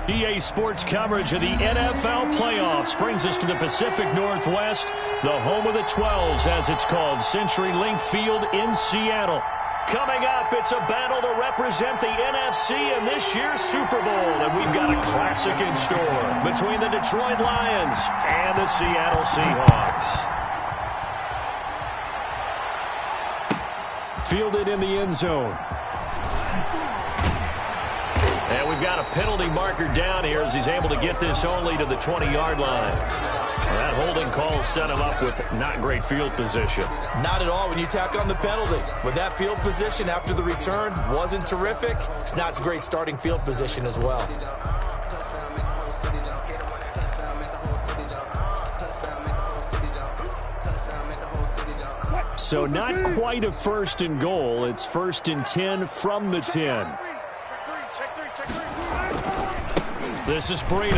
EA Sports coverage of the NFL playoffs brings us to the Pacific Northwest, the home of the 12s, as it's called, CenturyLink Field in Seattle. Coming up, it's a battle to represent the NFC in this year's Super Bowl, and we've got a classic in store between the Detroit Lions and the Seattle Seahawks. Fielded in the end zone. And we've got a penalty marker down here as he's able to get this only to the 20-yard line. That holding call set him up with not great field position. Not at all when you tack on the penalty. With that field position after the return wasn't terrific. It's not a great starting field position as well. So not quite a first and goal. It's first and 10 from the 10. This is Breida.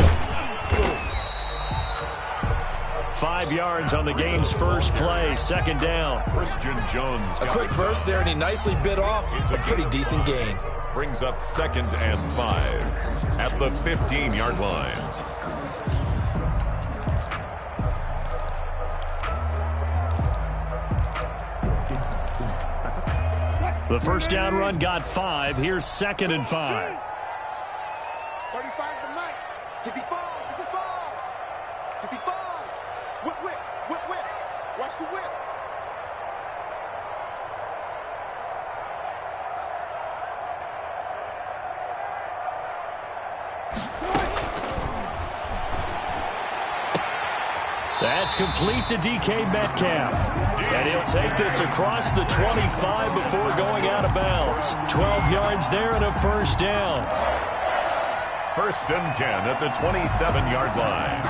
5 yards on the game's first play, second down. Christian Jones. A quick burst there, and he nicely bit off a pretty decent gain. Brings up 2nd and 5 at the 15-yard line. The first down run got 5. Here's 2nd and 5. 35 to Mike. 65, 65, 65. Whip, whip, whip, whip. Watch the whip. That's complete to DK Metcalf. And he'll take this across the 25 before going out of bounds. 12 yards there and a first down. 1st and 10 at the 27-yard line.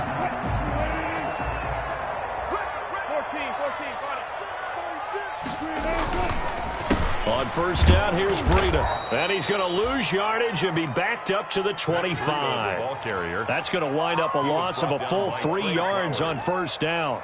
14, On first down, here's Breida. And he's going to lose yardage and be backed up to the 25. Ball carrier. That's going to wind up a loss of a full 3 yards on first down.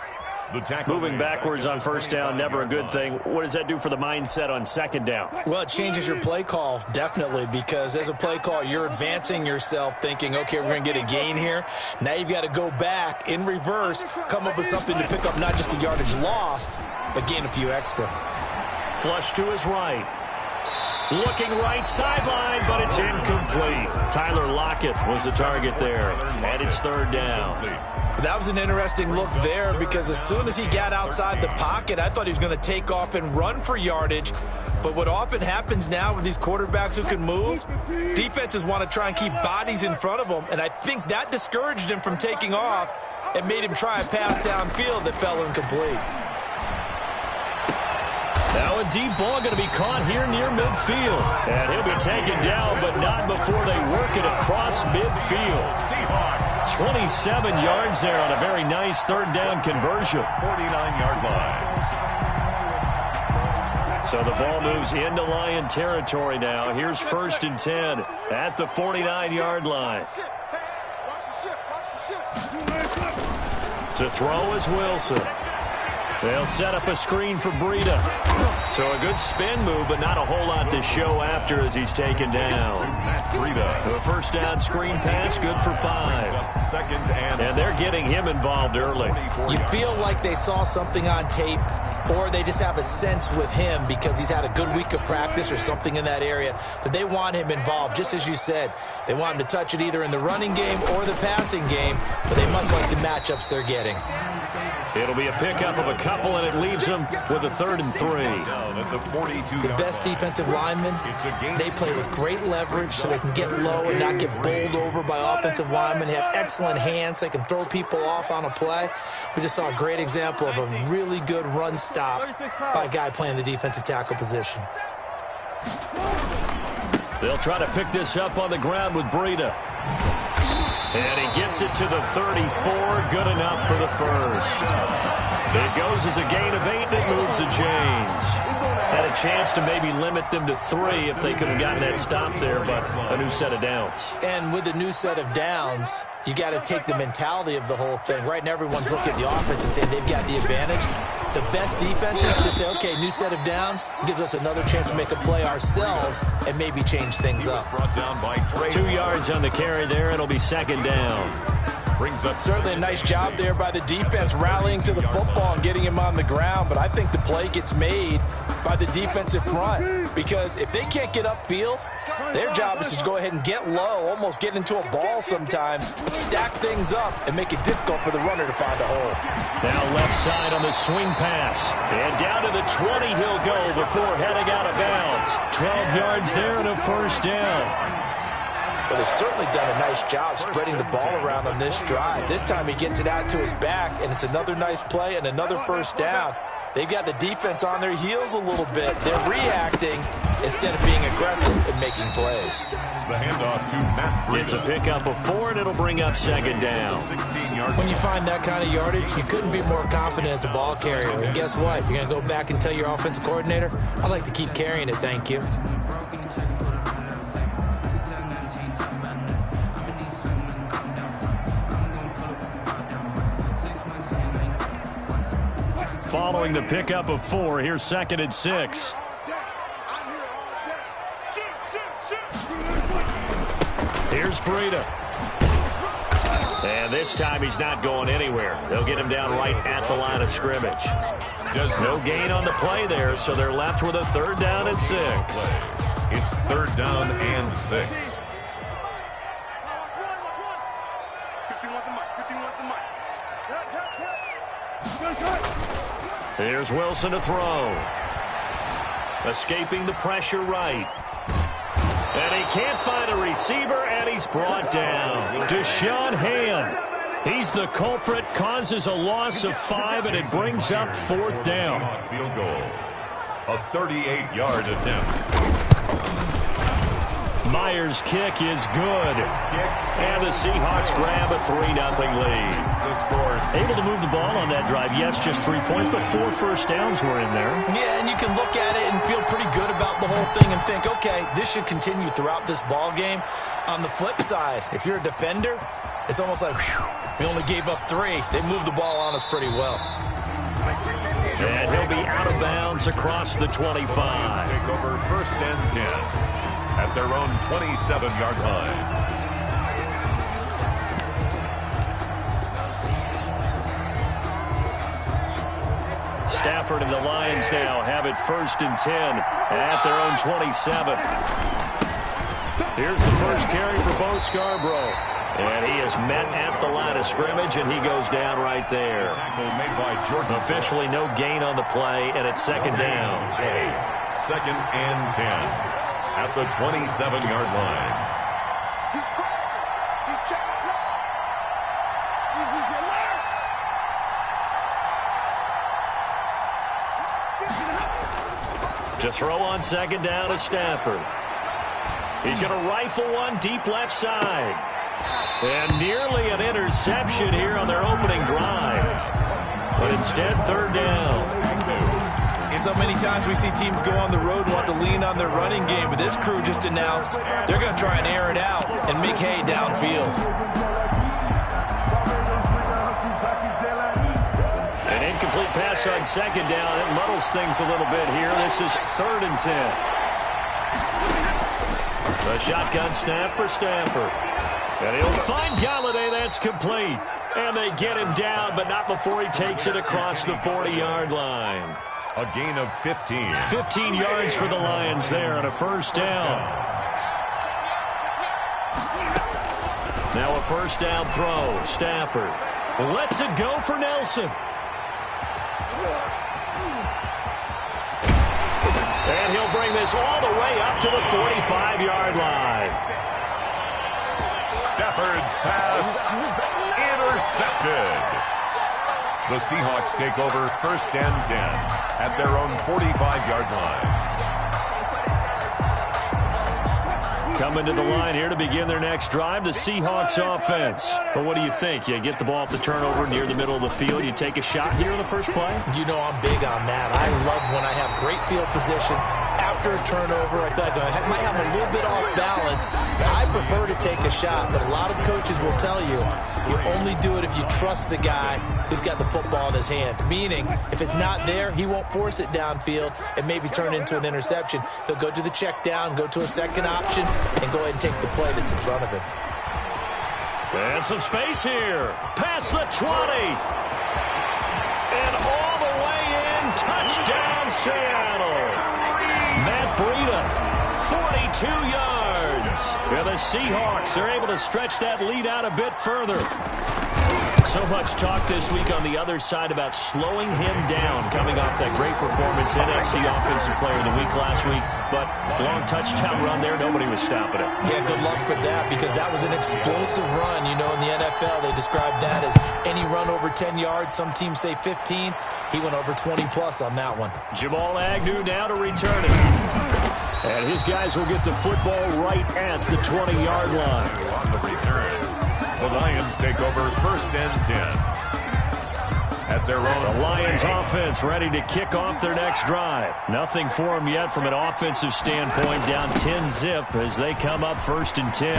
Moving backwards on first down, never a good thing. What does that do for the mindset on second down? Well, it changes your play call, definitely, because as a play call, you're advancing yourself thinking, okay, we're going to get a gain here. Now you've got to go back in reverse, come up with something to pick up not just the yardage lost, but gain a few extra. Flush to his right. Looking right sideline, but it's incomplete. Tyler Lockett was the target there, and it's third down. That was an interesting look there because as soon as he got outside the pocket, I thought he was going to take off and run for yardage. But what often happens now with these quarterbacks who can move, defenses want to try and keep bodies in front of them, and I think that discouraged him from taking off and made him try a pass downfield that fell incomplete. Now a deep ball going to be caught here near midfield. And he'll be taken down, but not before they work it across midfield. 27 yards there on a very nice third down conversion. 49-yard line. So the ball moves into Lion territory now. Here's 1st and 10 at the 49-yard line. To throw is Wilson. They'll set up a screen for Breida. So a good spin move, but not a whole lot to show after as he's taken down. The first down screen pass, good for 5. 2nd and they're getting him involved early. You feel like they saw something on tape, or they just have a sense with him because he's had a good week of practice or something in that area that they want him involved. Just as you said, they want him to touch it either in the running game or the passing game, but they must like the matchups they're getting. It'll be a pickup of a couple, and it leaves them with a 3rd and 3. The best defensive linemen, they play with great leverage so they can get low and not get bowled over by offensive linemen. They have excellent hands. They can throw people off on a play. We just saw a great example of a really good run stop by a guy playing the defensive tackle position. They'll try to pick this up on the ground with Breida. And he gets it to the 34. Good enough for the first. It goes as a gain of 8, and it moves the chains. Had a chance to maybe limit them to 3 if they could have gotten that stop there, but a new set of downs. And with a new set of downs, you got to take the mentality of the whole thing. Right now, everyone's looking at the offense and saying they've got the advantage. The best defenses just say, okay, new set of downs, gives us another chance to make a play ourselves and maybe change things up. Brought down by 2 yards on the carry there. It'll be second down. Brings up Certainly a nice job there by the defense rallying to the football and getting him on the ground, but I think the play gets made by the defensive front because if they can't get upfield, their job is to go ahead and get low, almost get into a ball sometimes, stack things up, and make it difficult for the runner to find a hole. Now left side on the swing pass. And down to the 20 he'll go before heading out of bounds. 12 yards there and a first down. But they've certainly done a nice job spreading the ball around on this drive. This time he gets it out to his back, and it's another nice play and another first down. They've got the defense on their heels a little bit. They're reacting instead of being aggressive and making plays. the handoff to Matt Breida. It's a pickup of 4, and it'll bring up second down. 16-yard. When you find that kind of yardage, you couldn't be more confident as a ball carrier. And guess what? You're going to go back and tell your offensive coordinator, I'd like to keep carrying it, thank you. Following the pickup of 4, here's second and 6. Here's Breida. And this time he's not going anywhere. They'll get him down right at the line of scrimmage. No gain on the play there, so they're left with a 3rd down and 6. It's 3rd down and 6. Here's Wilson to throw. Escaping the pressure right. And he can't find a receiver, and he's brought down. Deshaun Hand. He's the culprit, causes a loss of 5, and it brings up 4th down. Field goal. A 38-yard attempt. Myers' kick is good. And the Seahawks grab a 3-0 lead. Able to move the ball on that drive. Yes, just 3 points, but 4 first downs were in there. Yeah, and you can look at it and feel pretty good about the whole thing and think, okay, this should continue throughout this ball game. On the flip side, if you're a defender, it's almost like, whew, we only gave up 3. They moved the ball on us pretty well. And he'll be out of bounds across the 25. Take over 1st and 10 at their own 27-yard line. Stafford and the Lions now have it 1st and 10 at their own 27. Here's the first carry for Bo Scarborough. And he is met at the line of scrimmage, and he goes down right there. Tackle made by Jordan. Officially no gain on the play, and it's 2nd down. 2nd and 10 at the 27-yard line. He's crossing. He's checking flag. He's alert. To throw on 2nd down is Stafford. He's going to rifle one deep left side. And nearly an interception here on their opening drive. But instead, 3rd down. So many times we see teams go on the road and want to lean on their running game, but this crew just announced they're going to try and air it out and make hay downfield. An incomplete pass on 2nd down. It muddles things a little bit here. This is 3rd and 10. The shotgun snap for Stafford. And he'll find Galladay. That's complete. And they get him down, but not before he takes it across the 40-yard line. A gain of 15. 15 yards for the Lions there on a 1st down. Now a 1st down throw. Stafford lets it go for Nelson. And he'll bring this all the way up to the 45-yard line. Stafford's pass intercepted. The Seahawks take over 1st and 10 at their own 45-yard line. Coming to the line here to begin their next drive, the Seahawks offense. But what do you think? You get the ball off the turnover near the middle of the field. You take a shot here in the first play? You know I'm big on that. I love when I have great field position, after a turnover, I feel like I might have a little bit off balance. I prefer to take a shot, but a lot of coaches will tell you, you only do it if you trust the guy who's got the football in his hands. Meaning, if it's not there, he won't force it downfield and maybe turn it into an interception. He'll go to the check down, go to a second option, and go ahead and take the play that's in front of him. And some space here. Past the 20. And all the way in. Touchdown, Seattle. Matt Breida, 42 yards. And the Seahawks are able to stretch that lead out a bit further. So much talk this week on the other side about slowing him down, coming off that great performance, NFC Offensive Player of the Week last week. But long touchdown run there, nobody was stopping it. Yeah, good luck for that, because that was an explosive run. You know, in the NFL, they describe that as any run over 10 yards. Some teams say 15. He went over 20-plus on that one. Jamal Agnew now to return it. And his guys will get the football right at the 20-yard line. On the return, the Lions take over 1st and 10. At their own. The Lions offense ready to kick off their next drive. Nothing for them yet from an offensive standpoint. Down 10-zip as they come up 1st and 10.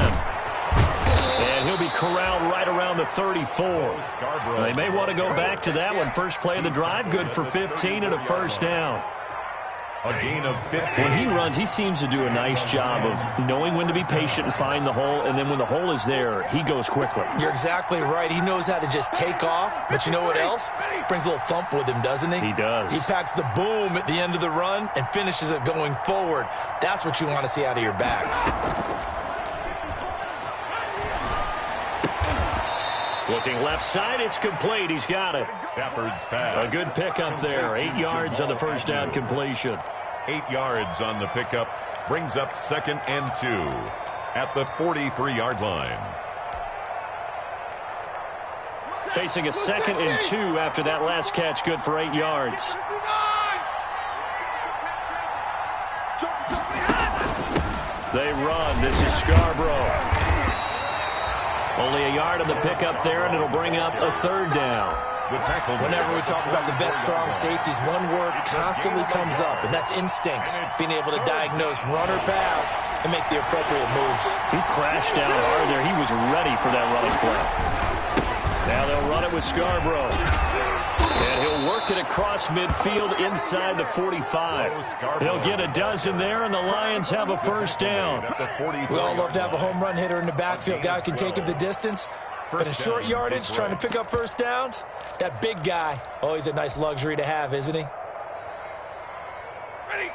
And he'll be corralled right around the 34. They may want to go back to that one. First play of the drive, good for 15 and a first down. A gain of 15. When he runs, he seems to do a nice job of knowing when to be patient and find the hole, and then when the hole is there, he goes quickly. You're exactly right. He knows how to just take off, but you know what else? Brings a little thump with him, doesn't he? He does. He packs the boom at the end of the run and finishes it going forward. That's what you want to see out of your backs. Looking left side, it's complete. He's got it. Stafford's pass. A good pickup there. 8 yards on the first down completion. 8 yards on the pickup. Brings up 2nd and 2 at the 43-yard line. Facing a 2nd and 2 after that last catch, good for 8 yards. They run. This is Scarborough. Only a yard on the pickup there, and it'll bring up a 3rd down. Whenever we talk about the best strong safeties, one word constantly comes up, and that's instincts. Being able to diagnose run or pass and make the appropriate moves. He crashed down hard there. He was ready for that running play. Now they'll run it with Scarborough. And he'll work it across midfield inside the 45. He'll get a dozen there, and the Lions have a first down. We all love to have a home run hitter in the backfield. Guy can take it the distance. But in short yardage, trying to pick up first downs, that big guy, always a nice luxury to have, isn't he?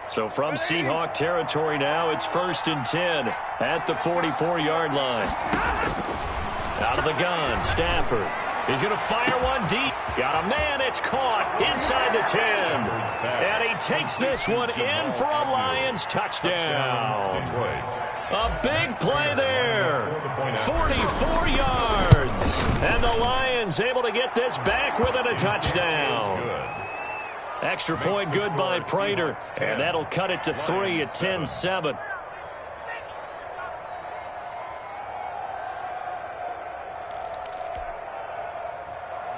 So from Seahawk territory now, it's 1st and 10 at the 44-yard line. Out of the gun, Stafford. He's going to fire one deep. Got a man. It's caught inside the 10. And he takes this one in for a Lions touchdown. A big play there. 44 yards. And the Lions able to get this back within a touchdown. Extra point good by Prater. And that'll cut it to 3 at 10-7.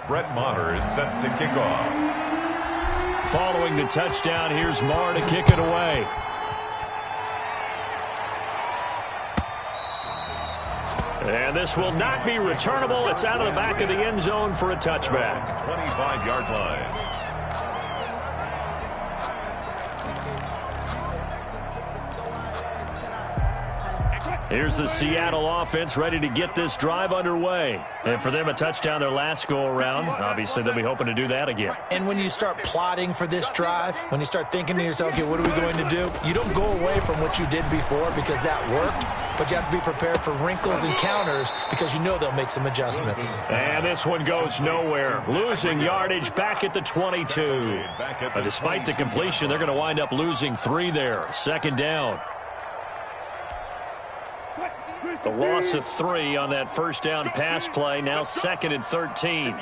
Brett Maher is set to kick off. Following the touchdown, here's Maher to kick it away. And this will not be returnable. It's out of the back of the end zone for a touchback. 25-yard line. Here's the Seattle offense ready to get this drive underway. And for them, a touchdown their last go-around. Obviously, they'll be hoping to do that again. And when you start plotting for this drive, when you start thinking to yourself, okay, what are we going to do? You don't go away from what you did before because that worked, but you have to be prepared for wrinkles and counters because you know they'll make some adjustments. And this one goes nowhere. Losing yardage back at the 22. Despite the completion, they're going to wind up losing 3 there. 2nd down. The loss of 3 on that first down pass play. Now 2nd and 13.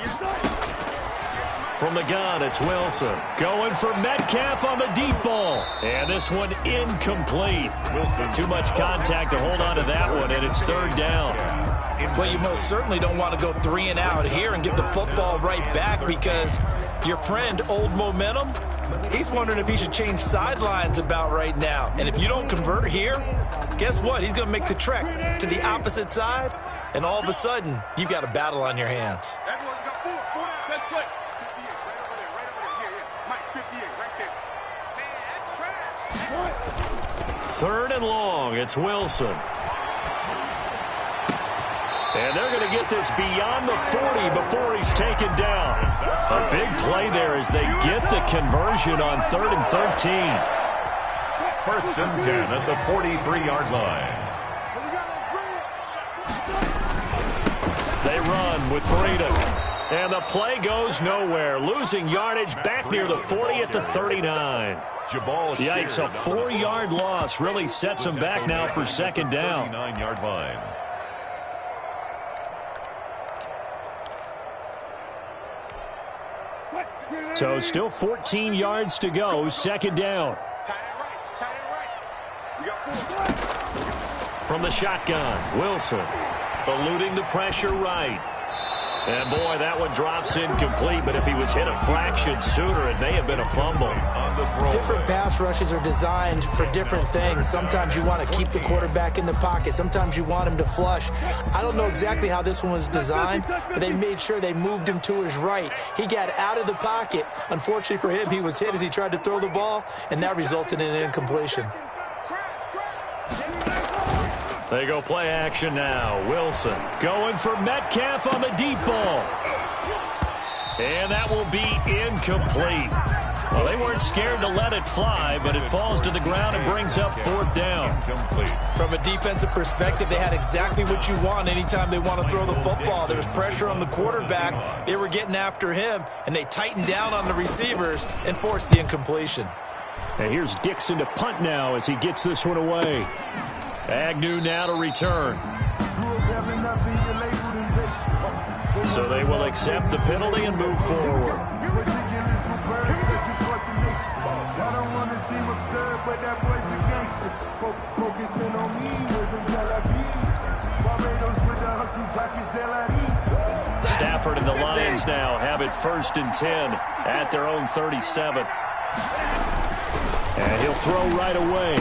From the gun, it's Wilson. Going for Metcalf on the deep ball. And this one incomplete. Wilson, too much contact to hold on to that one, and it's 3rd down. Well, you most certainly don't want to go 3 and out here and get the football right back because your friend, Old Momentum, He's wondering if he should change sidelines about right now. And if you don't convert here, guess what? He's going to make the trek to the opposite side, and all of a sudden, you've got a battle on your hands. Everyone's got four. Best play. 58, right over there. Yeah. Mike, 58, right there. Man, that's trash. Third and long. It's Wilson. And they're going to get this beyond the 40 before he's taken down. A big play there as they get the conversion on 3rd and 13. First and 10 at the 43-yard line. They run with Breida. And the play goes nowhere. Losing yardage back near the 40 at the 39. Yikes, a 4-yard loss really sets them back now for second down. 39-yard line. So still 14 yards to go, second down. From the shotgun, Wilson eluding the pressure right. And boy, that one drops incomplete, but if he was hit a fraction sooner, it may have been a fumble. Different pass rushes are designed for different things. Sometimes you want to keep the quarterback in the pocket. Sometimes you want him to flush. I don't know exactly how this one was designed, but they made sure they moved him to his right. He got out of the pocket. Unfortunately for him, he was hit as he tried to throw the ball, and that resulted in an incompletion. They go play action now. Wilson going for Metcalf on the deep ball. And that will be incomplete. Well, they weren't scared to let it fly, but it falls to the ground and brings up 4th down. From a defensive perspective, they had exactly what you want anytime they want to throw the football. There was pressure on the quarterback. They were getting after him, and they tightened down on the receivers and forced the incompletion. And here's Dixon to punt now as he gets this one away. Agnew now to return. So they will accept the penalty and move forward. Stafford and the Lions now have it 1st and 10 at their own 37. And he'll throw right away.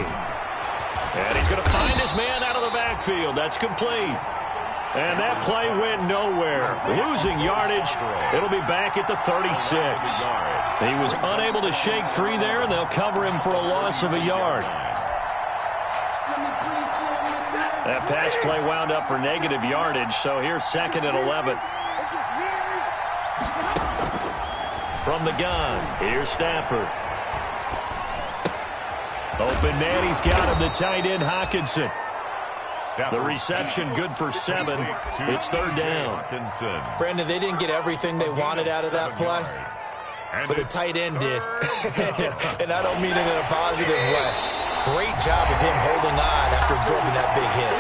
And he's going to find his man out of the backfield. That's complete. And that play went nowhere. Losing yardage. It'll be back at the 36. He was unable to shake free there, and they'll cover him for a loss of a yard. That pass play wound up for negative yardage, so here's 2nd and 11. From the gun, here's Stafford. Open man, he's got him, the tight end, Hockenson. The reception good for 7. It's 3rd down. Brandon, they didn't get everything they wanted out of that play, but the tight end did. And I don't mean it in a positive way. Great job of him holding on after absorbing that big hit.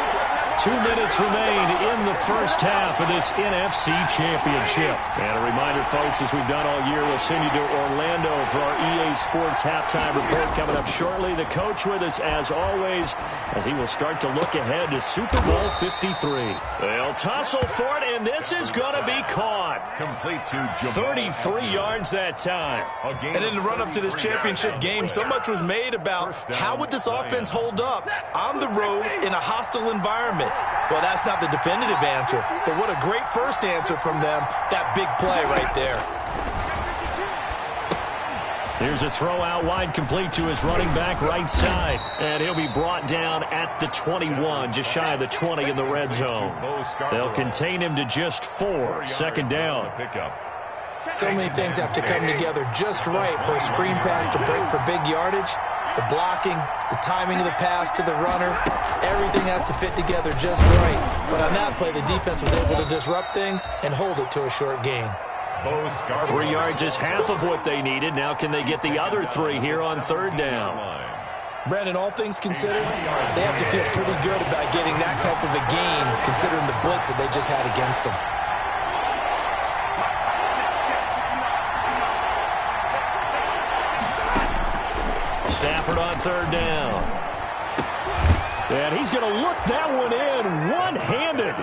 2 minutes remain in the first half of this NFC Championship. And a reminder, folks, as we've done all year, we'll send you to Orlando for our EA Sports halftime report coming up shortly. The coach with us, as always, as he will start to look ahead to Super Bowl 53. They'll tussle for it, and this is going to be caught. Complete to 33 yards that time. And in the run-up to this championship game, so much was made about how would this offense hold up on the road in a hostile environment. Well, that's not the definitive answer, but what a great first answer from them. That big play right there. Here's a throw out wide, complete to his running back right side. And he'll be brought down at the 21, just shy of the 20 in the red zone. They'll contain him to just 4, 2nd down. So many things have to come together just right for a screen pass to break for big yardage. The blocking, the timing of the pass to the runner, everything has to fit together just right. But on that play, the defense was able to disrupt things and hold it to a short gain. 3 yards is half of what they needed. Now can they get the other 3 here on 3rd down? Brandon, all things considered, they have to feel pretty good about getting that type of a gain considering the blitz that they just had against them. Stafford on 3rd down. And he's going to look that one in one-handed.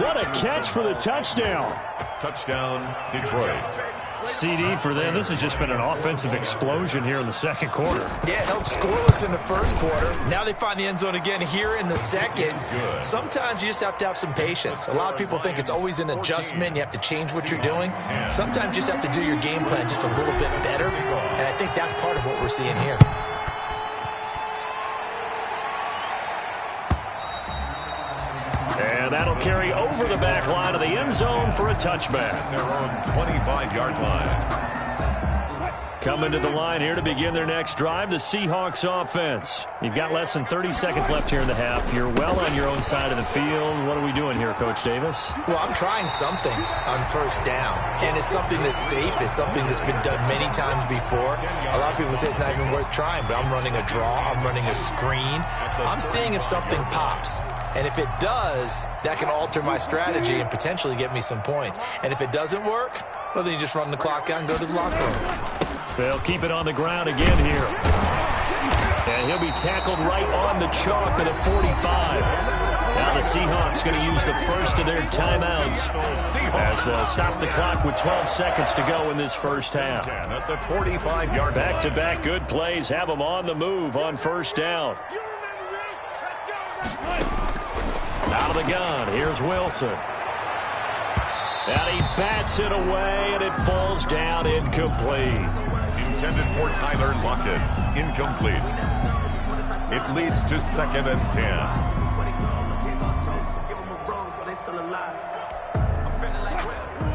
What a catch for the touchdown. Touchdown, Detroit. CD for them. This has just been an offensive explosion here in the second quarter. Yeah, held scoreless in the first quarter. Now they find the end zone again here in the second. Sometimes you just have to have some patience. A lot of people think it's always an adjustment. You have to change what you're doing. Sometimes you just have to do your game plan just a little bit better. And I think that's part of what we're seeing here. And that'll carry over the back line of the end zone for a touchback. Their own 25-yard line. Coming to the line here to begin their next drive, the Seahawks offense. You've got less than 30 seconds left here in the half. You're well on your own side of the field. What are we doing here, Coach Davis? Well, I'm trying something on first down, and it's something that's safe. It's something that's been done many times before. A lot of people say it's not even worth trying, but I'm running a draw. I'm running a screen. I'm seeing if something pops. And if it does, that can alter my strategy and potentially get me some points. And if it doesn't work, well, then you just run the clock out and go to the locker room. They'll keep it on the ground again here. And he'll be tackled right on the chalk of the 45. Now the Seahawks going to use the first of their timeouts as they'll stop the clock with 12 seconds to go in this first half. At the 45-yard line. Back-to-back good plays have them on the move on first down. Out of the gun, here's Wilson. And he bats it away, and it falls down incomplete. Intended for Tyler Lockett. Incomplete. It leads to 2nd and 10.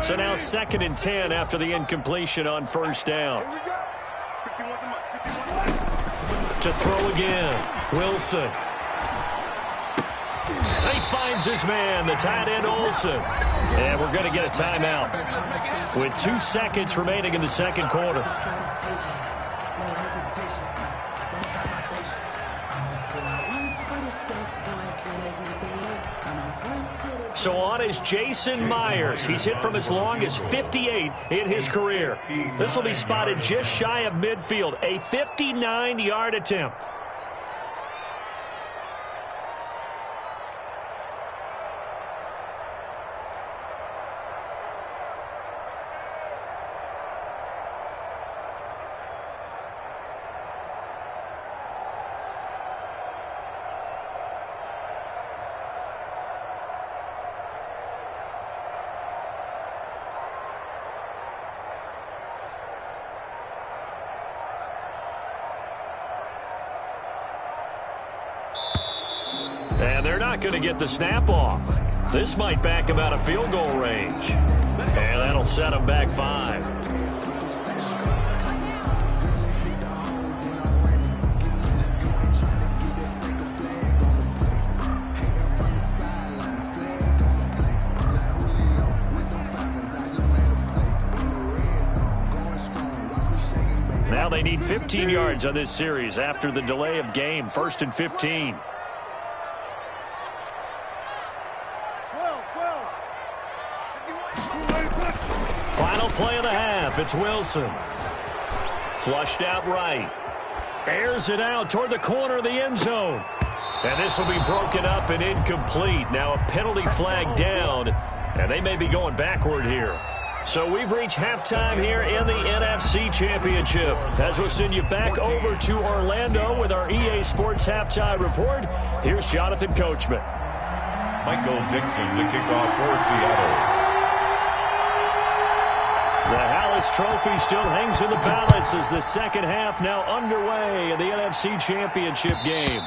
So now 2nd and 10 after the incompletion on first down. To throw again, Wilson. He finds his man, the tight end Olsen. And we're going to get a timeout with 2 seconds remaining in the second quarter. So on is Jason Myers. He's hit from as long as 58 in his career. This will be spotted just shy of midfield, a 59-yard attempt. And they're not going to get the snap off. This might back him out of field goal range. And that'll set him back 5. Now they need 15 yards on this series after the delay of game. 1st and 15. Final play of the half. It's Wilson. Flushed out right. Airs it out toward the corner of the end zone. And this will be broken up and incomplete. Now a penalty flag down. And they may be going backward here. So we've reached halftime here in the NFC Championship. As we'll send you back over to Orlando with our EA Sports Halftime Report, here's Jonathan Coachman. Michael Dixon to kick off for Seattle. The Hallis Trophy still hangs in the balance as the second half now underway in the NFC Championship game.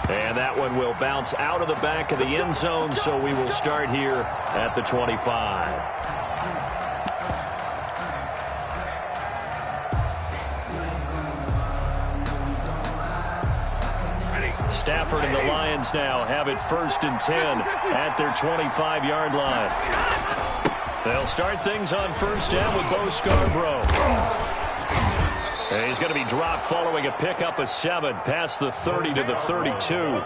And that one will bounce out of the back of the end zone, so we will start here at the 25. Stafford and the Lions now have it 1st and 10 at their 25-yard line. They'll start things on first down with Bo Scarborough. And he's going to be dropped following a pickup of 7 past the 30 to the 32.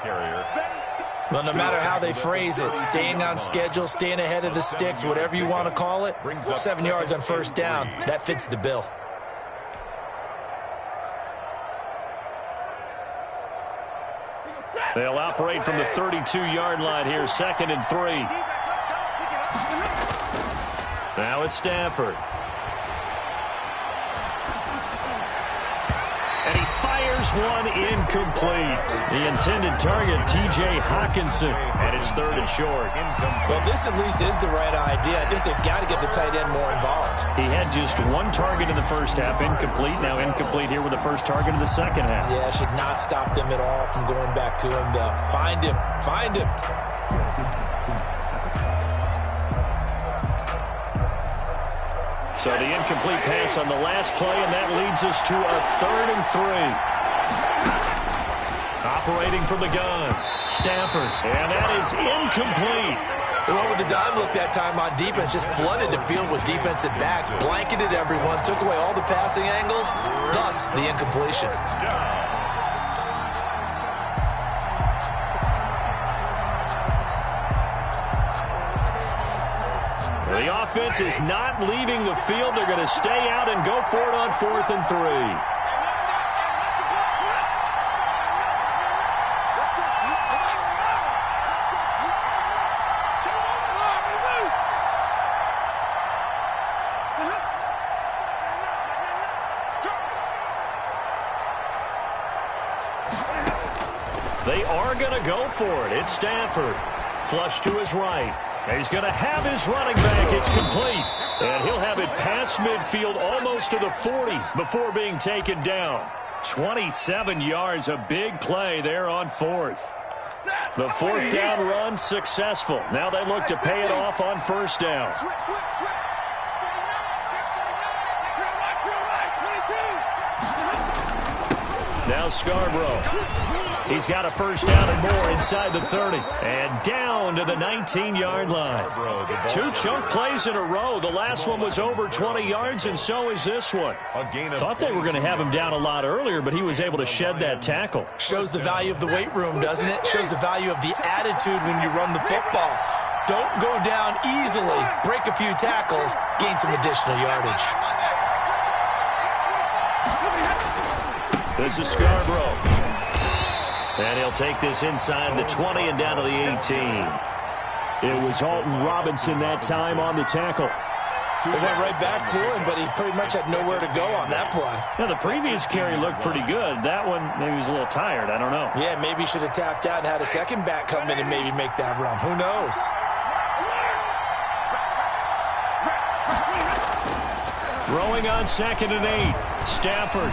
Well, no matter how they phrase it, staying on schedule, staying ahead of the sticks, whatever you want to call it, 7 yards on first down, that fits the bill. They'll operate from the 32-yard line here, 2nd and 3. Now it's Stafford. And he fires one incomplete. The intended target, T.J. Hawkinson, and it's third and short. Well, this at least is the right idea. I think they've got to get the tight end more involved. He had just one target in the first half, incomplete. Now incomplete here with the first target in the second half. Yeah, should not stop them at all from going back to him. Find him. Find him. So the incomplete pass on the last play, and that leads us to a 3rd and 3. Operating from the gun, Stafford, and that is incomplete. They went with the dime look that time on defense, just flooded the field with defensive backs, blanketed everyone, took away all the passing angles, thus the incompletion. The offense is not leaving the field. They're going to stay out and go for it on 4th and 3. They are going to go for it. It's Stafford. Flush to his right. He's going to have his running back. It's complete. And he'll have it past midfield almost to the 40 before being taken down. 27 yards, a big play there on 4th. The 4th down run successful. Now they look to pay it off on 1st down. Now Scarborough. He's got a 1st down and more inside the 30. And down to the 19-yard line. 2 chunk plays in a row. The last one was over 20 yards, and so is this one. Thought they were going to have him down a lot earlier, but he was able to shed that tackle. Shows the value of the weight room, doesn't it? Shows the value of the attitude when you run the football. Don't go down easily. Break a few tackles. Gain some additional yardage. This is Scarborough. And he'll take this inside the 20 and down to the 18. It was Alton Robinson that time on the tackle. They went right back to him, but he pretty much had nowhere to go on that play. Yeah, the previous carry looked pretty good. That one, maybe he was a little tired. I don't know. Yeah, maybe he should have tapped out and had a second back come in and maybe make that run. Who knows? Throwing on 2nd and 8. Stafford.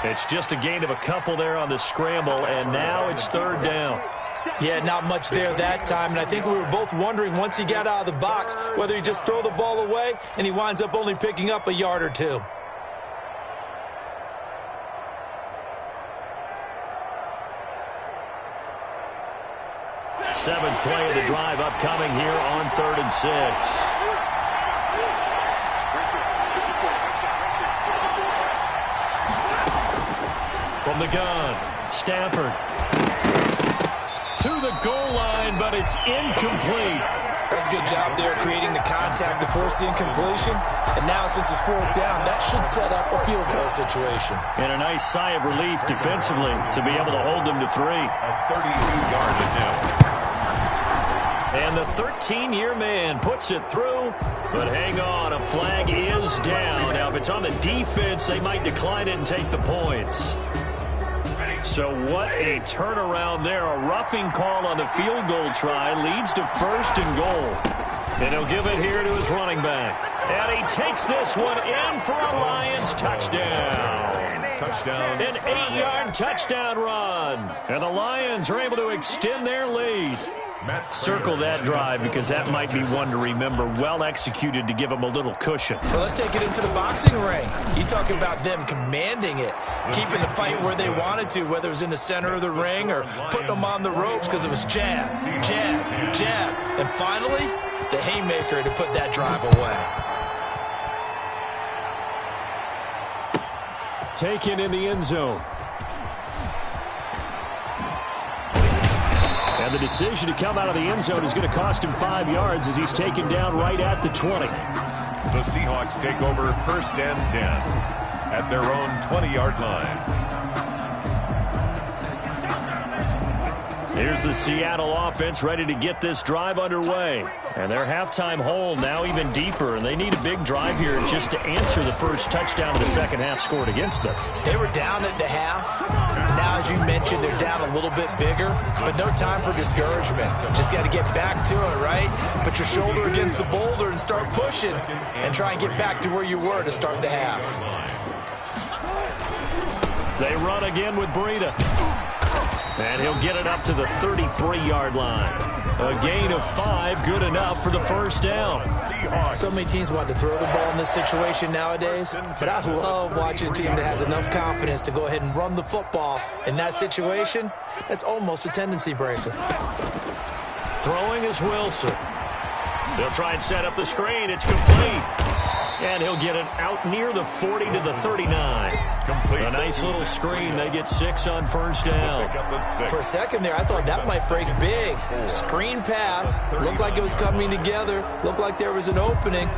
It's just a gain of a couple there on the scramble, and now it's 3rd down. Yeah, not much there that time, and I think we were both wondering once he got out of the box whether he just throw the ball away, and he winds up only picking up a yard or 2. Seventh play of the drive upcoming here on 3rd and 6. From the gun, Stafford to the goal line, but it's incomplete. That's a good job there creating the contact to force the incompletion. And now since it's 4th down, that should set up a field goal situation. And a nice sigh of relief defensively to be able to hold them to 3. A 32-yard attempt. And the 13-year man puts it through. But hang on, a flag is down. Now, if it's on the defense, they might decline it and take the points. So what a turnaround there. A roughing call on the field goal try leads to 1st and goal. And he'll give it here to his running back. And he takes this one in for a Lions touchdown. Touchdown. An 8-yard touchdown run. And the Lions are able to extend their lead. Circle that drive because that might be one to remember. Well executed to give them a little cushion. Well, let's take it into the boxing ring. You talk about them commanding it, keeping the fight where they wanted to, whether it was in the center of the ring or putting them on the ropes because it was jab, jab, jab. And finally, the haymaker to put that drive away. Taken in the end zone. And the decision to come out of the end zone is going to cost him 5 yards as he's taken down right at the 20. The Seahawks take over 1st and 10 at their own 20-yard line. Here's the Seattle offense ready to get this drive underway. And their halftime hole now even deeper, and they need a big drive here just to answer the first touchdown of the second half scored against them. They were down at the half. Now, as you mentioned, they're down a little bit bigger, but no time for discouragement. Just got to get back to it, right? Put your shoulder against the boulder and start pushing and try and get back to where you were to start the half. They run again with Breida. And he'll get it up to the 33-yard line. A gain of 5, good enough for the first down. So many teams want to throw the ball in this situation nowadays, but I love watching a team that has enough confidence to go ahead and run the football in that situation. That's almost a tendency breaker. Throwing is Wilson. They'll try and set up the screen. It's complete. And he'll get it out near the 40 to the 39. A nice little screen. They get 6 on first down. For a second there, I thought that might break big. Screen pass. Looked like it was coming together. Looked like there was an opening.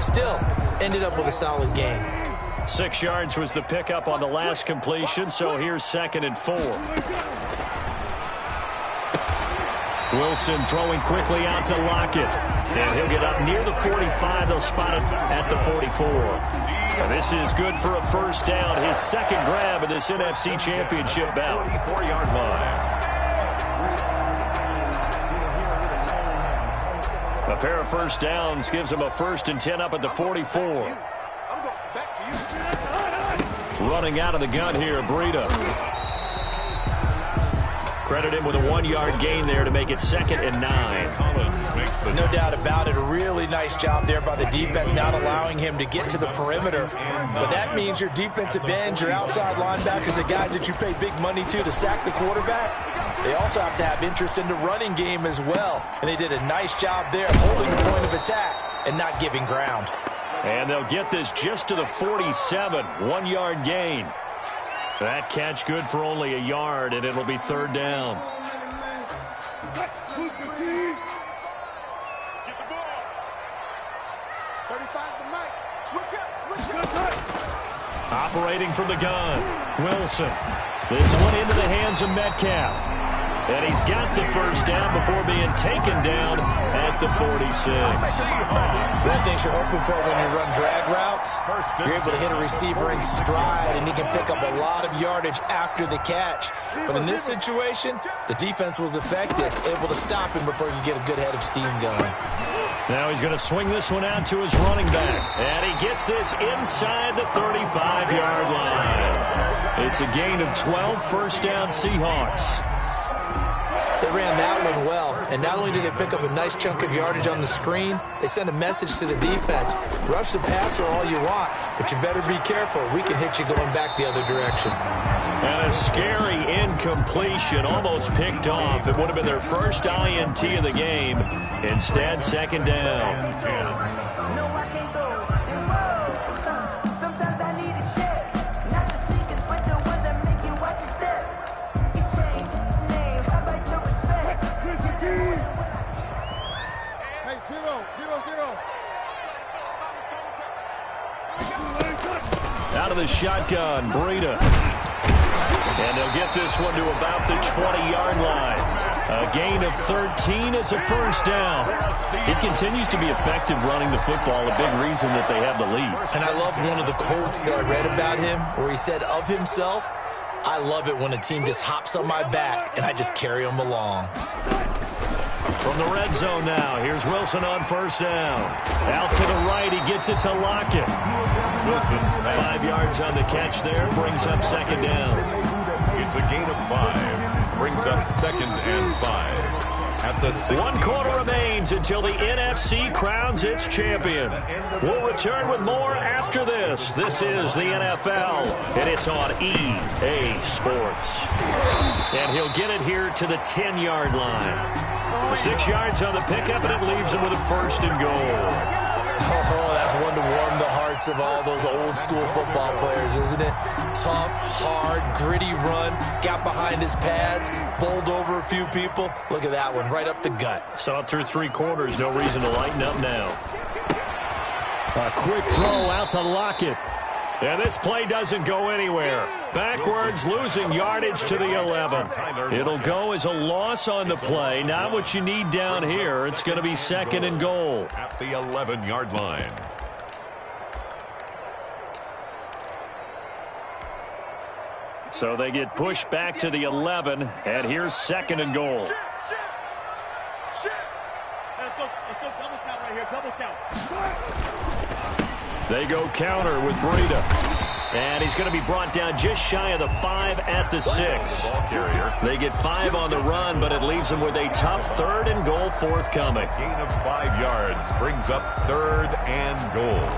Still, ended up with a solid gain. 6 yards was the pickup on the last completion, so here's 2nd and 4. Wilson throwing quickly out to Lockett. And he'll get up near the 45. They'll spot it at the 44. And this is good for a first down. His second grab in this NFC Championship bout. 44-yard line. A pair of first downs gives him a 1st and 10 up at the 44. Running out of the gun here, Breida. Credit him with a 1-yard gain there to make it 2nd and 9. No doubt about it. A really nice job there by the defense, not allowing him to get to the perimeter. But that means your defensive ends, your outside linebackers, the guys that you pay big money to sack the quarterback, they also have to have interest in the running game as well. And they did a nice job there holding the point of attack and not giving ground. And they'll get this just to the 47. 1-yard gain. That catch good for only a yard, and it'll be 3rd down. Get the ball. 35's the mic. Switch up. Operating from the gun, Wilson. This one into the hands of Metcalf. And he's got the first down before being taken down at the 46. One of the things you're hoping for when you run drag routes, you're able to hit a receiver in stride, and he can pick up a lot of yardage after the catch. But in this situation, the defense was effective, able to stop him before he could get a good head of steam going. Now he's going to swing this one out to his running back. And he gets this inside the 35-yard line. It's a gain of 12, first down Seahawks. They ran that one well, and not only did they pick up a nice chunk of yardage on the screen, they sent a message to the defense. Rush the passer all you want, but you better be careful. We can hit you going back the other direction. And a scary incompletion, almost picked off. It would have been their first INT of the game. Instead, 2nd down. Out of the shotgun, Breida. And they'll get this one to about the 20-yard line. A gain of 13. It's a first down. He continues to be effective running the football, a big reason that they have the lead. And I love one of the quotes that I read about him where he said of himself, "I love it when a team just hops on my back and I just carry them along." From the red zone now, here's Wilson on first down. Out to the right, he gets it to Lockett. 5 yards on the catch there, brings up 2nd down. It's a gain of 5, brings up 2nd and 5. At the 60. 1 quarter remains until the NFC crowns its champion. We'll return with more after this. This is the NFL, and it's on EA Sports. And he'll get it here to the 10-yard line. 6 yards on the pickup, and it leaves him with a 1st and goal. Oh, that's one to warm the hearts of all those old-school football players, isn't it? Tough, hard, gritty run, got behind his pads, bowled over a few people. Look at that one, right up the gut. Saw it through 3 quarters, no reason to lighten up now. A quick throw out to Lockett. And this play doesn't go anywhere. Backwards, losing yardage to the 11. It'll go as a loss on the play. Not what you need down here. It's going to be 2nd and goal. At the 11-yard line. So they get pushed back to the 11, and here's 2nd and goal. Let's go double count right here, double count. They go counter with Breida. And he's going to be brought down just shy of the 5 at the 6. Ball carrier. They get 5 on the run, but it leaves them with a tough 3rd and goal forthcoming. Gain of 5 yards brings up 3rd and goal.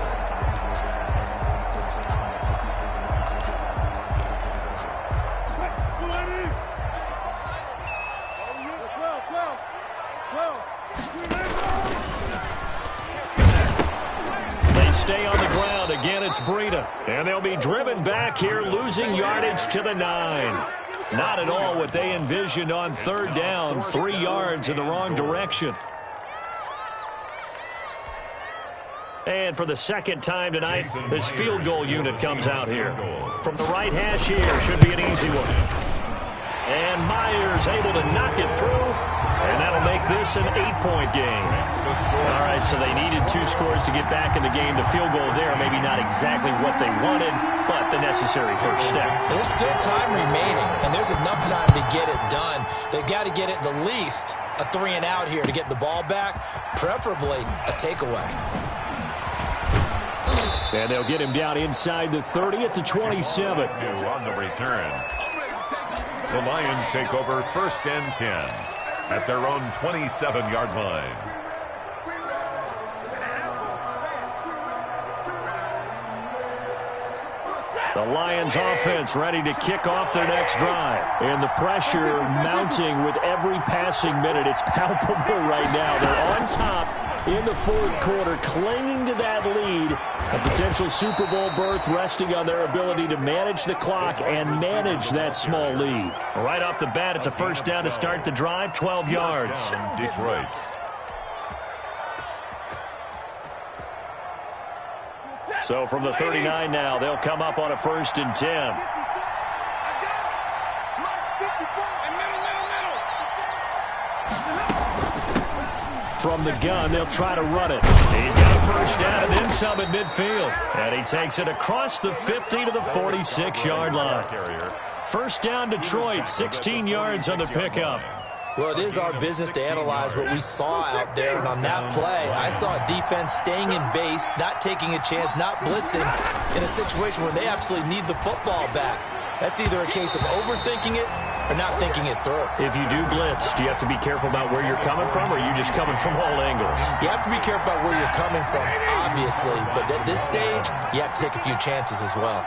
Stay on the ground. Again, it's Breida. And they'll be driven back here, losing yardage to the 9. Not at all what they envisioned on 3rd down. 3 yards in the wrong direction. And for the 2nd time tonight, this field goal unit comes out here. From the right hash here, should be an easy one. And Myers able to knock it through. And that'll make this an 8-point game. All right, so they needed 2 scores to get back in the game. The field goal there, maybe not exactly what they wanted, but the necessary first step. There's still time remaining, and there's enough time to get it done. They've got to get it the least a 3 and out here to get the ball back, preferably a takeaway. And they'll get him down inside the 30 at the 27. New on the return. The Lions take over 1st and 10 at their own 27-yard line. The Lions offense ready to kick off their next drive. And the pressure mounting with every passing minute. It's palpable right now. They're on top in the 4th quarter, clinging to that lead. A potential Super Bowl berth resting on their ability to manage the clock and manage that small lead. Right off the bat, it's a 1st down to start the drive, 12 yards. Detroit. So from the 39 now, they'll come up on a 1st and 10. From the gun, they'll try to run it. He's got a 1st down and then some at midfield. And he takes it across the 50 to the 46-yard line. 1st down, Detroit, 16 yards on the pickup. Well, it is our business to analyze what we saw out there, and on that play, I saw a defense staying in base, not taking a chance, not blitzing in a situation where they absolutely need the football back. That's either a case of overthinking it or not thinking it through. If you do blitz, do you have to be careful about where you're coming from, or are you just coming from all angles? You have to be careful about where you're coming from, obviously, but at this stage, you have to take a few chances as well.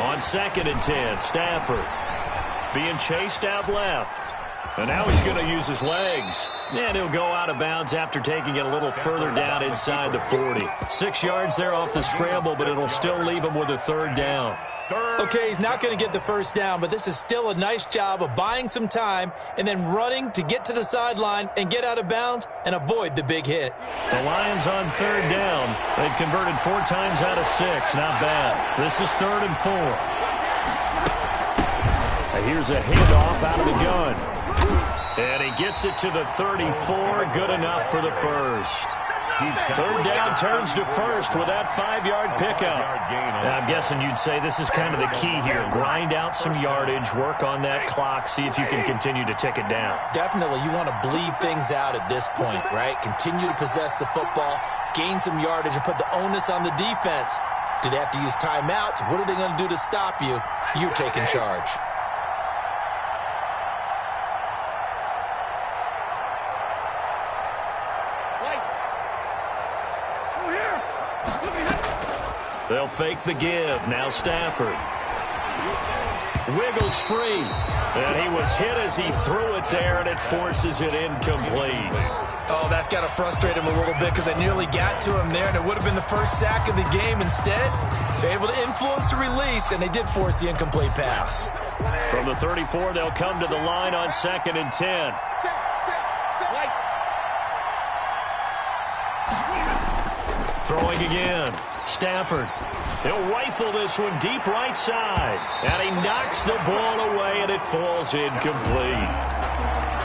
On 2nd and 10, Stafford being chased out left. And now he's going to use his legs. And he'll go out of bounds after taking it a little further down inside the 40. 6 yards there off the scramble, but it'll still leave him with a 3rd down. Okay, he's not going to get the 1st down, but this is still a nice job of buying some time and then running to get to the sideline and get out of bounds and avoid the big hit. The Lions on 3rd down. They've converted 4 times out of 6. Not bad. This is 3rd and 4. Here's a handoff out of the gun. And he gets it to the 34. Good enough for the 1st. 3rd down turns to 1st with that 5-yard pickup. Now, I'm guessing you'd say this is kind of the key here. Grind out some yardage, work on that clock, see if you can continue to tick it down. Definitely, you want to bleed things out at this point, right? Continue to possess the football, gain some yardage, and put the onus on the defense. Do they have to use timeouts? What are they going to do to stop you? You're taking charge. They'll fake the give. Now Stafford. Wiggles free. And he was hit as he threw it there, and it forces it incomplete. Oh, that's got to frustrate him a little bit because I nearly got to him there, and it would have been the first sack of the game. Instead, they're able to influence the release, and they did force the incomplete pass. From the 34, they'll come to the line on 2nd and 10. Throwing again. Stafford. He'll rifle this one deep right side. And he knocks the ball away, and it falls incomplete.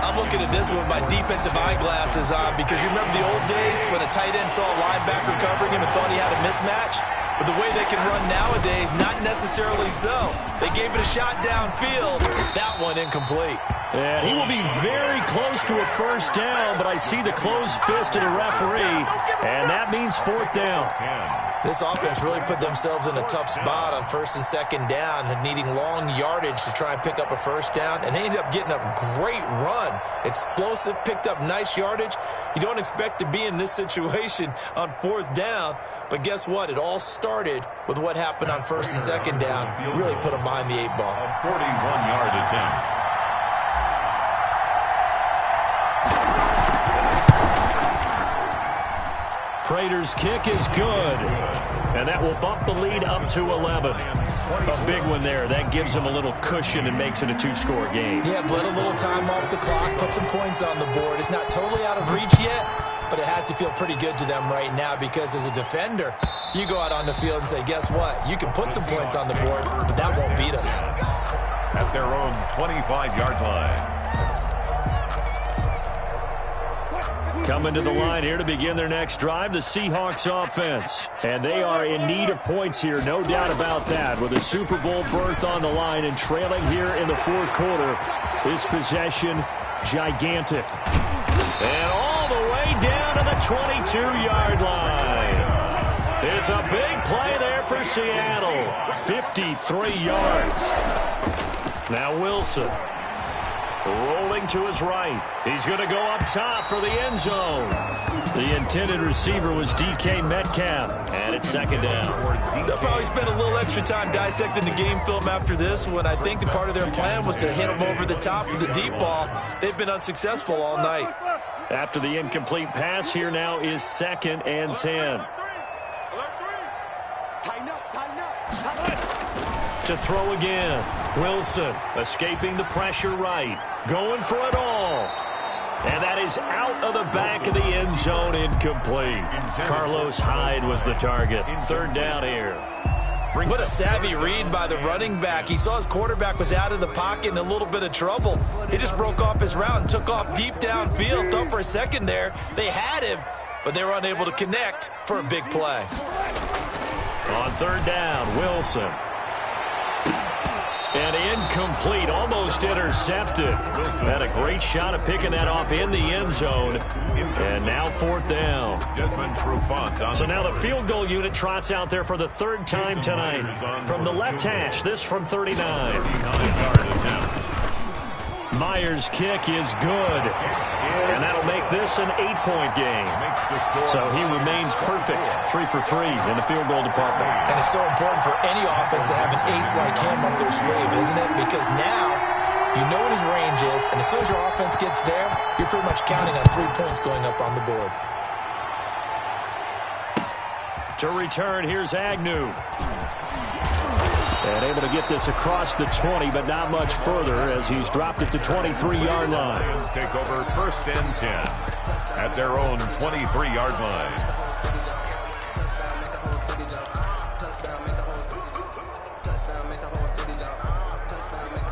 I'm looking at this with my defensive eyeglasses on because you remember the old days when a tight end saw a linebacker covering him and thought he had a mismatch? But the way they can run nowadays, not necessarily so. They gave it a shot downfield. That one incomplete. And he will be very close to a first down, but I see the closed fist of the referee, and that means fourth down. This offense really put themselves in a tough spot on first and second down, needing long yardage to try and pick up a first down, and they ended up getting a great run. Explosive, picked up nice yardage. You don't expect to be in this situation on fourth down, but guess what? It all started with what happened on first and second down. Really put them behind the 8 ball. A 41-yard attempt. Prater's kick is good, and that will bump the lead up to 11. A big one there. That gives him a little cushion and makes it a 2-score game. Yeah, bled a little time off the clock, put some points on the board. It's not totally out of reach yet, but it has to feel pretty good to them right now because as a defender, you go out on the field and say, guess what? You can put some points on the board, but that won't beat us. At their own 25-yard line. Coming to the line here to begin their next drive, the Seahawks offense. And they are in need of points here, no doubt about that. With a Super Bowl berth on the line and trailing here in the fourth quarter, this possession gigantic. And all the way down to the 22-yard line. It's a big play there for Seattle. 53 yards. Now Wilson. Rolling to his right. He's going to go up top for the end zone. The intended receiver was DK Metcalf, and it's second down. They'll probably spend a little extra time dissecting the game film after this one. I think the part of their plan was to hit him over the top with the deep ball. They've been unsuccessful all night. After the incomplete pass, here now is 2nd and 10. Tighten up, tighten up, tighten up. To throw again. Wilson escaping the pressure right. Going for it all. And that is out of the back of the end zone, incomplete. Carlos Hyde was the target. Third down here. What a savvy read by the running back. He saw his quarterback was out of the pocket in a little bit of trouble. He just broke off his route and took off deep downfield. Thought for a second there they had him, but they were unable to connect for a big play. On third down, Wilson. And incomplete, almost intercepted. Had a great shot at picking that off in the end zone. And now fourth down. So now the field goal unit trots out there for the third time tonight. From the left hash, this from 39. Myers' kick is good. And that'll make this an 8-point game. So he remains perfect, 3 for 3 in the field goal department. And it's so important for any offense to have an ace like him up their sleeve, isn't it? Because now you know what his range is, and as soon as your offense gets there, you're pretty much counting on 3 points going up on the board. To return, here's Agnew. And able to get this across the 20, but not much further as he's dropped it to 23-yard line. Lions take over 1st and 10 at their own 23-yard line.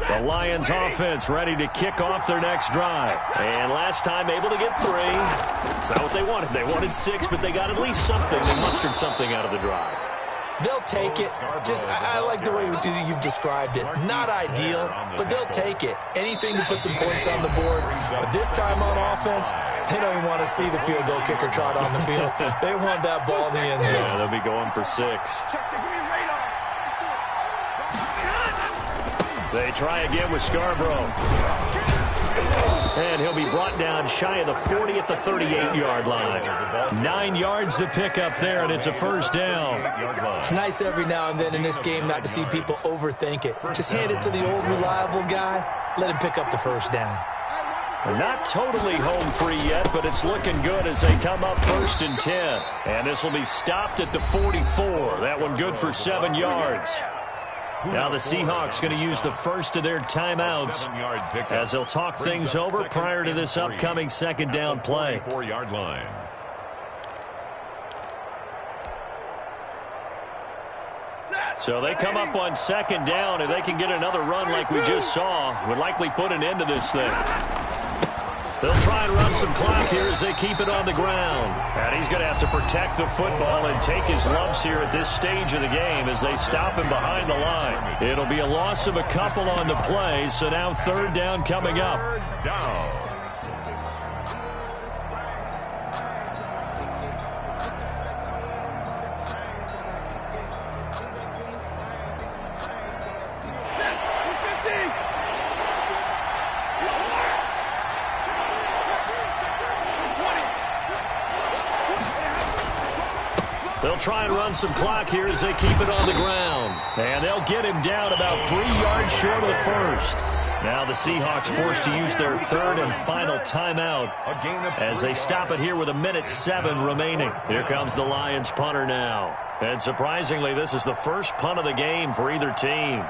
The Lions offense ready to kick off their next drive. And last time able to get 3. It's not what they wanted. They wanted 6, but they got at least something. They mustered something out of the drive. They'll take it. Just, I like the way you've described it. Not ideal, but they'll take it. Anything to put some points on the board. But this time on offense, they don't even want to see the field goal kicker trot on the field. They want that ball in the end zone. Yeah, they'll be going for 6. They try again with Scarborough. And he'll be brought down shy of the 40 at the 38-yard line. 9 yards to pick up there, and it's a first down. It's nice every now and then in this game not to see people overthink it. Just hand it to the old reliable guy. Let him pick up the first down. Not totally home free yet, but it's looking good as they come up 1st and 10. And this will be stopped at the 44. That one good for 7 yards. Now the Seahawks going to use the first of their timeouts as they'll talk things over prior to this upcoming second down play. 4-yard line. So they come up on second down. If they can get another run like we just saw, would likely put an end to this thing. They'll try and run some clock here as they keep it on the ground. And he's going to have to protect the football and take his lumps here at this stage of the game as they stop him behind the line. It'll be a loss of a couple on the play, so now third down coming up. Third down. They'll try and run some clock here as they keep it on the ground. And they'll get him down about 3 yards short of the first. Now the Seahawks forced to use their third and final timeout as they stop it here with 1:07 remaining. Here comes the Lions punter now. And surprisingly, this is the first punt of the game for either team.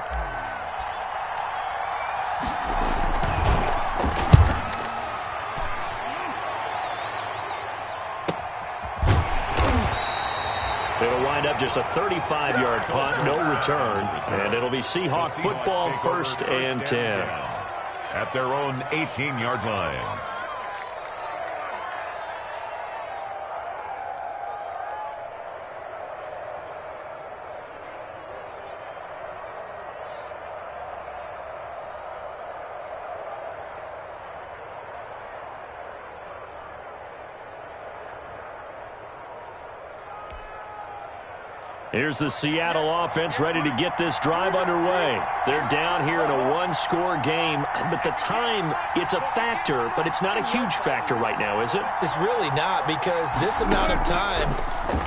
It'll wind up just a 35-yard punt, no return, and it'll be Seahawk football, 1st and 10. At their own 18-yard line. Here's the Seattle offense ready to get this drive underway. They're down here in a one-score game, but the time, it's a factor, but it's not a huge factor right now, is it? It's really not, because this amount of time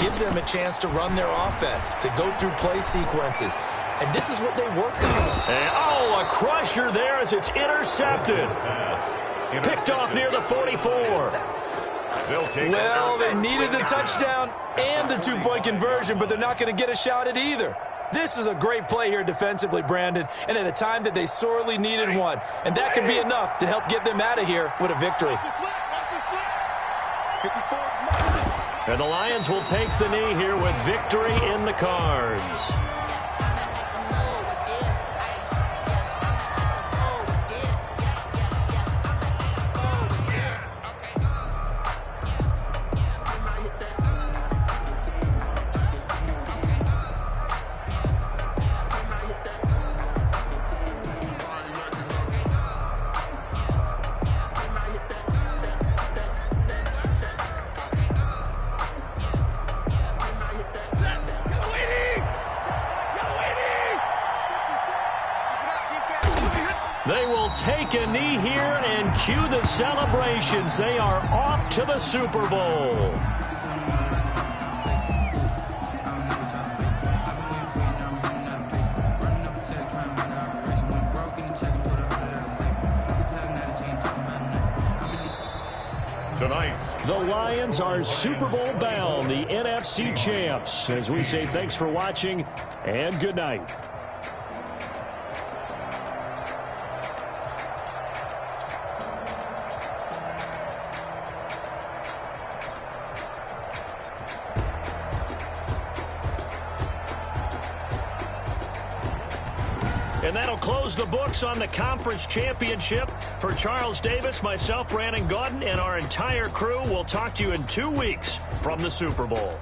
gives them a chance to run their offense, to go through play sequences. And this is what they work on. And, oh, a crusher there as it's intercepted. Picked off near the 44. Well, they needed the touchdown and the two-point conversion, but they're not going to get a shot at either. This is a great play here defensively, Brandon, and at a time that they sorely needed one. And that could be enough to help get them out of here with a victory. And the Lions will take the knee here with victory in the cards. They will take a knee here and cue the celebrations. They are off to the Super Bowl. The Lions are Super Bowl bound, the NFC champs. As we say, thanks for watching and good night. And that'll close the books on the conference championship. For Charles Davis, myself, Brandon Gaudin, and our entire crew, we'll talk to you in 2 weeks from the Super Bowl.